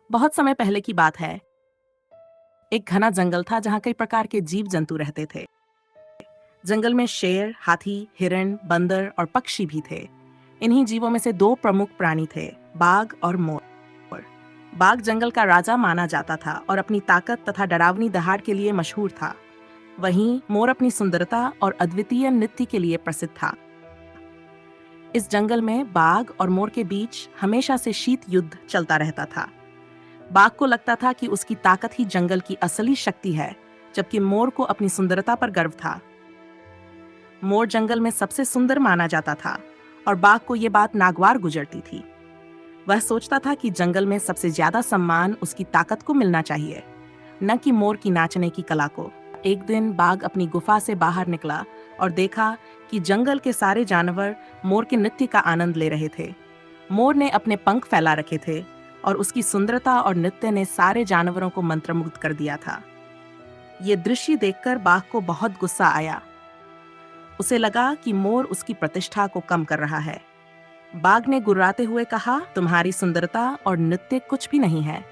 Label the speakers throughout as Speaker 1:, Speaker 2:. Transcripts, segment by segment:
Speaker 1: बहुत समय पहले की बात है। एक घना जंगल था जहाँ कई प्रकार के जीव जंतु रहते थे। जंगल में शेर, हाथी, हिरण, बंदर और पक्षी भी थे। इन्हीं जीवों में से दो प्रमुख प्राणी थे, बाघ और मोर। बाघ जंगल का राजा माना जाता था और अपनी ताकत तथा डरावनी दहाड़ के लिए मशहूर था। वहीं मोर अपनी सुंदरता और अद्वितीय नृत्य के लिए प्रसिद्ध था। इस जंगल में बाघ और मोर के बीच हमेशा से शीत युद्ध चलता रहता था। बाघ को लगता था कि उसकी ताकत ही जंगल की असली शक्ति है, जबकि मोर को अपनी सुंदरता पर गर्व था। मोर जंगल में सबसे सुंदर माना जाता था और बाघ को ये बात नागवार गुजरती थी। वह सोचता था कि जंगल में सबसे ज्यादा सम्मान उसकी ताकत को मिलना चाहिए, न कि मोर की नाचने की कला को। एक दिन बाघ अपनी गुफा से बाहर निकला और देखा कि जंगल के सारे जानवर मोर के नृत्य का आनंद ले रहे थे। मोर ने अपने पंख फैला रखे थे और उसकी सुंदरता और नृत्य ने सारे जानवरों को मंत्रमुग्ध कर दिया था। ये दृश्य देखकर बाघ को बहुत गुस्सा आया। उसे लगा कि मोर उसकी प्रतिष्ठा को कम कर रहा है। बाघ ने गुर्राते हुए कहा, तुम्हारी सुंदरता और नृत्य कुछ भी नहीं है।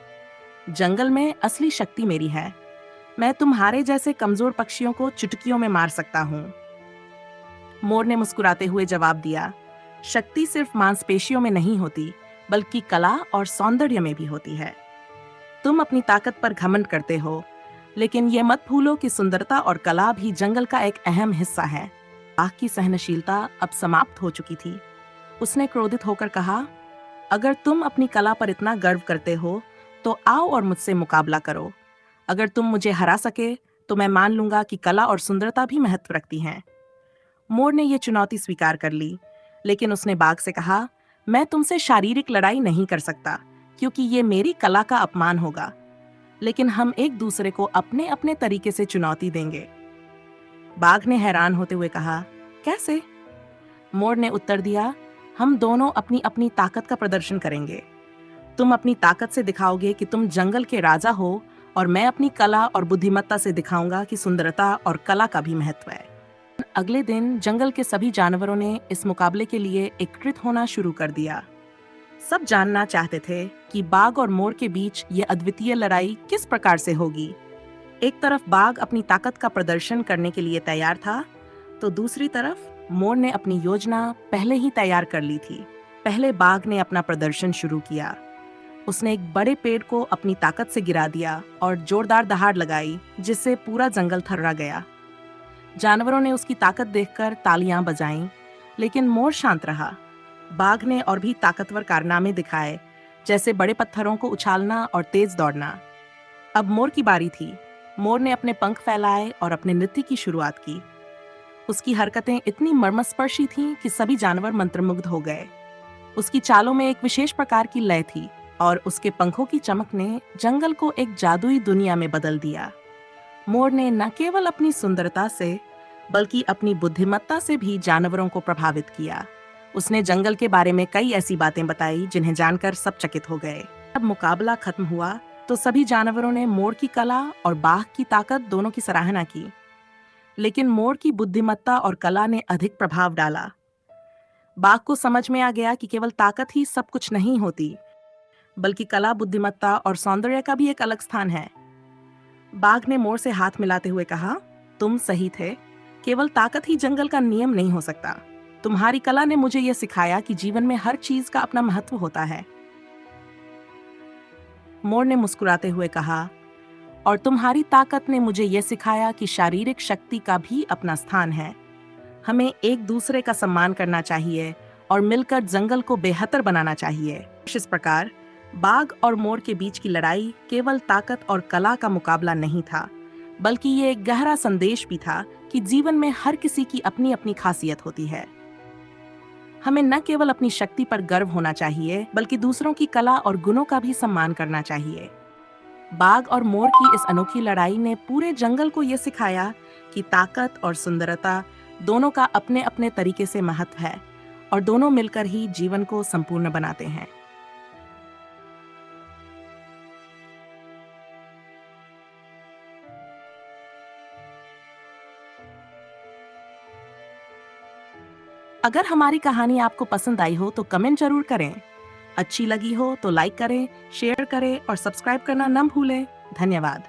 Speaker 1: जंगल में असली शक्ति मेरी है। मैं तुम्हारे जैसे कमजोर पक्षियों को चुटकियों में मार सकता हूँ। मोर ने मुस्कुराते हुए जवाब दिया, शक्ति सिर्फ मांसपेशियों में नहीं होती, बल्कि कला और सौंदर्य में भी होती है। तुम अपनी ताकत पर घमंड करते हो, लेकिन ये मत भूलो कि सुंदरता और कला भी जंगल का एक अहम हिस्सा है। बाघ की सहनशीलता अब समाप्त हो चुकी थी। उसने क्रोधित होकर कहा, अगर तुम अपनी कला पर इतना गर्व करते हो, तो आओ और मुझसे मुकाबला करो। अगर तुम मुझे हरा सके, तो मैं मान लूंगा कि कला और सुंदरता भी महत्व रखती हैं। मोर ने यह चुनौती स्वीकार कर ली, लेकिन उसने बाघ से कहा, मैं तुमसे शारीरिक लड़ाई नहीं कर सकता, क्योंकि ये मेरी कला का अपमान होगा। लेकिन हम एक दूसरे को अपने अपने तरीके से चुनौती देंगे। बाघ ने हैरान होते हुए कहा, कैसे? मोर ने उत्तर दिया, हम दोनों अपनी अपनी ताकत का प्रदर्शन करेंगे। तुम अपनी ताकत से दिखाओगे कि तुम जंगल के राजा हो, और मैं अपनी कला और बुद्धिमत्ता से दिखाऊंगा कि सुंदरता और कला का भी महत्व है। अगले दिन जंगल के सभी जानवरों ने इस मुकाबले के लिए एकत्रित होना शुरू कर दिया। सब जानना चाहते थे कि बाघ और मोर के बीच ये अद्वितीय लड़ाई किस प्रकार से होगी। एक तरफ बाघ अपनी ताकत का प्रदर्शन करने के लिए तैयार था, तो दूसरी तरफ मोर ने अपनी योजना पहले ही तैयार कर ली थी। पहले बाघ ने अपना प्रदर्शन शुरू किया। उसने एक बड़े पेड़ को अपनी ताकत से गिरा दिया और जोरदार दहाड़ लगाई, जिससे पूरा जंगल थर्रा गया। जानवरों ने उसकी ताकत देखकर तालियां बजाईं, लेकिन मोर शांत रहा। बाघ ने और भी ताकतवर कारनामे दिखाए, जैसे बड़े पत्थरों को उछालना और तेज दौड़ना। अब मोर की बारी थी। मोर ने अपने पंख फैलाए और अपने नृत्य की शुरुआत की। उसकी हरकतें इतनी मर्मस्पर्शी थीं कि सभी जानवर मंत्रमुग्ध हो गए। उसकी चालों में एक विशेष प्रकार की लय थी और उसके पंखों की चमक ने जंगल को एक जादुई दुनिया में बदल दिया। मोर ने न केवल अपनी सुंदरता से, बल्कि अपनी बुद्धिमत्ता से भी जानवरों को प्रभावित किया। उसने जंगल के बारे में कई ऐसी बातें बताई जिन्हें जानकर सब चकित हो गए। जब मुकाबला खत्म हुआ, तो सभी जानवरों ने मोर की कला और बाघ की ताकत दोनों की सराहना की। लेकिन मोर की बुद्धिमत्ता और कला ने अधिक प्रभाव डाला। बाघ को समझ में आ गया कि केवल ताकत ही सब कुछ नहीं होती, बल्कि कला, बुद्धिमत्ता और सौंदर्य का भी एक अलग स्थान है। बाघ ने मोर से हाथ मिलाते हुए कहा, तुम सही थे। केवल ताकत ही जंगल का नियम नहीं हो सकता। तुम्हारी कला ने मुझे यह सिखाया कि जीवन में हर चीज का अपना महत्व होता है। मोर ने मुस्कुराते हुए कहा, और तुम्हारी ताकत ने मुझे यह सिखाया कि शारीरिक शक्ति का भी अपना स्थान है। हमें एक दूसरे का सम्मान करना चाहिए और मिलकर जंगल को बेहतर बनाना चाहिए। इस प्रकार बाघ और मोर के बीच की लड़ाई केवल ताकत और कला का मुकाबला नहीं था, बल्कि ये एक गहरा संदेश भी था कि जीवन में हर किसी की अपनी अपनी खासियत होती है। हमें न केवल अपनी शक्ति पर गर्व होना चाहिए, बल्कि दूसरों की कला और गुणों का भी सम्मान करना चाहिए। बाघ और मोर की इस अनोखी लड़ाई ने पूरे जंगल को यह सिखाया कि ताकत और सुंदरता दोनों का अपने अपने तरीके से महत्व है, और दोनों मिलकर ही जीवन को संपूर्ण बनाते हैं। अगर हमारी कहानी आपको पसंद आई हो तो कमेंट जरूर करें। अच्छी लगी हो तो लाइक करें, शेयर करें और सब्सक्राइब करना न भूलें। धन्यवाद।